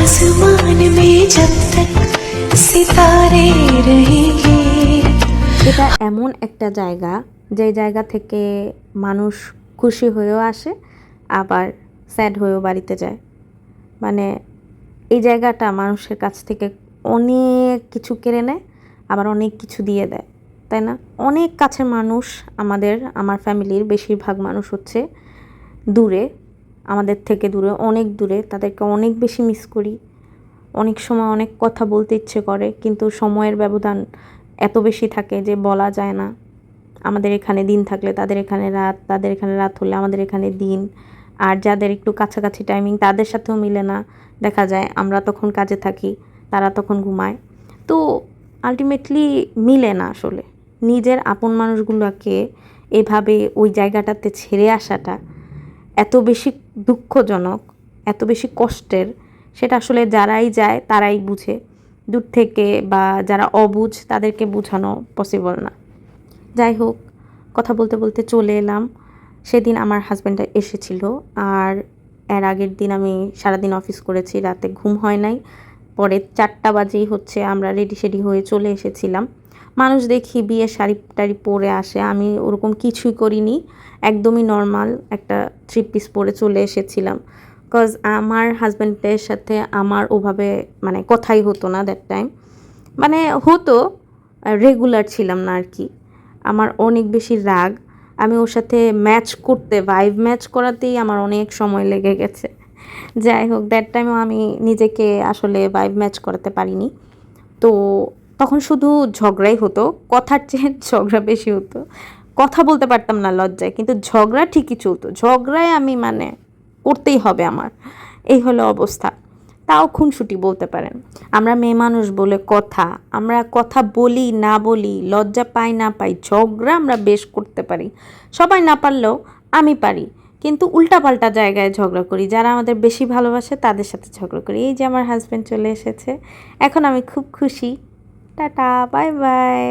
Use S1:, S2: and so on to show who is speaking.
S1: आसमान में जब तक सितारे रहेंगे।
S2: এটা এমন একটা জায়গা যে জায়গা থেকে মানুষ খুশি হয়েও আসে আবার স্যাড হয়েও বাড়িতে যায়। মানে এই জায়গাটা মানুষের কাছ থেকে অনেক কিছু কেড়ে নেয় আবার অনেক কিছু দিয়ে দেয়, তাই না? অনেক কাছের মানুষ আমার ফ্যামিলির বেশিরভাগ মানুষ হচ্ছে দূরে, আমাদের থেকে দূরে, অনেক দূরে। তাদেরকে অনেক বেশি মিস করি। অনেক সময় অনেক কথা বলতে ইচ্ছে করে, কিন্তু সময়ের ব্যবধান এত বেশি থাকে যে বলা যায় না। আমাদের এখানে দিন থাকলে তাদের এখানে রাত, তাদের এখানে রাত হলে আমাদের এখানে দিন। আর যাদের একটু কাছাকাছি টাইমিং তাদের সাথেও মিলে না, দেখা যায় আমরা তখন কাজে থাকি, তারা তখন ঘুমায়। তো আলটিমেটলি মিলে না আসলে। নিজের আপন মানুষগুলোকে এভাবে ওই জায়গাটাতে ছেড়ে আসাটা এত বেশি দুঃখজনক, এত বেশি কষ্টের, সেটা আসলে যারাই যায় তারাই বুঝে। দূর থেকে বা যারা অবুঝ তাদেরকে বোঝানো পসিবল না। যাই হোক, কথা বলতে বলতে চলে এলাম। সেদিন আমার হাজব্যান্ডটা এসেছিল, আর এর আগের দিন আমি সারাদিন অফিস করেছি, রাতে ঘুম হয় নাই। পরে 4টা বাজেই হচ্ছে আমরা রেডি সেডি হয়ে চলে এসেছিলাম। মানুষ দেখি বিয়ের শাড়ি টাড়ি পরে আসে, আমি ওরকম কিছুই করিনি, একদমই নর্মাল একটা 3 পিস পরে চলে এসেছিলাম। কজ আমার হাজব্যান্ডের সাথে আমার ওভাবে মানে কথাই হতো না দ্যাট টাইম। মানে হতো, রেগুলার ছিলাম না আর কি। আমার অনেক বেশি রাগ, আমি ওর সাথে ম্যাচ করতে, ভাইব ম্যাচ করাতেই আমার অনেক সময় লেগে গেছে। যাই হোক, দ্যাট টাইমও আমি নিজেকে আসলে ভাইব ম্যাচ করাতে পারিনি। তো তখন শুধু ঝগড়াই হতো, কথার চেয়ে ঝগড়া বেশি হতো। কথা বলতে পারতাম না লজ্জায়, কিন্তু ঝগড়া ঠিকই চলতো। ঝগড়ায় আমি মানে করতেই হবে আমার, এই হলো অবস্থা। তাও খুনসুটি বলতে পারেন। আমরা মেয়ে মানুষ বলে আমরা কথা বলি না বলি, লজ্জা পাই না পাই, ঝগড়া আমরা বেশ করতে পারি। সবাই না পারলেও আমি পারি, কিন্তু উল্টাপাল্টা জায়গায় ঝগড়া করি। যারা আমাদের বেশি ভালোবাসে তাদের সাথে ঝগড়া করি। এই যে আমার হাজব্যান্ড চলে এসেছে, এখন আমি খুব খুশি। Tata, bye bye.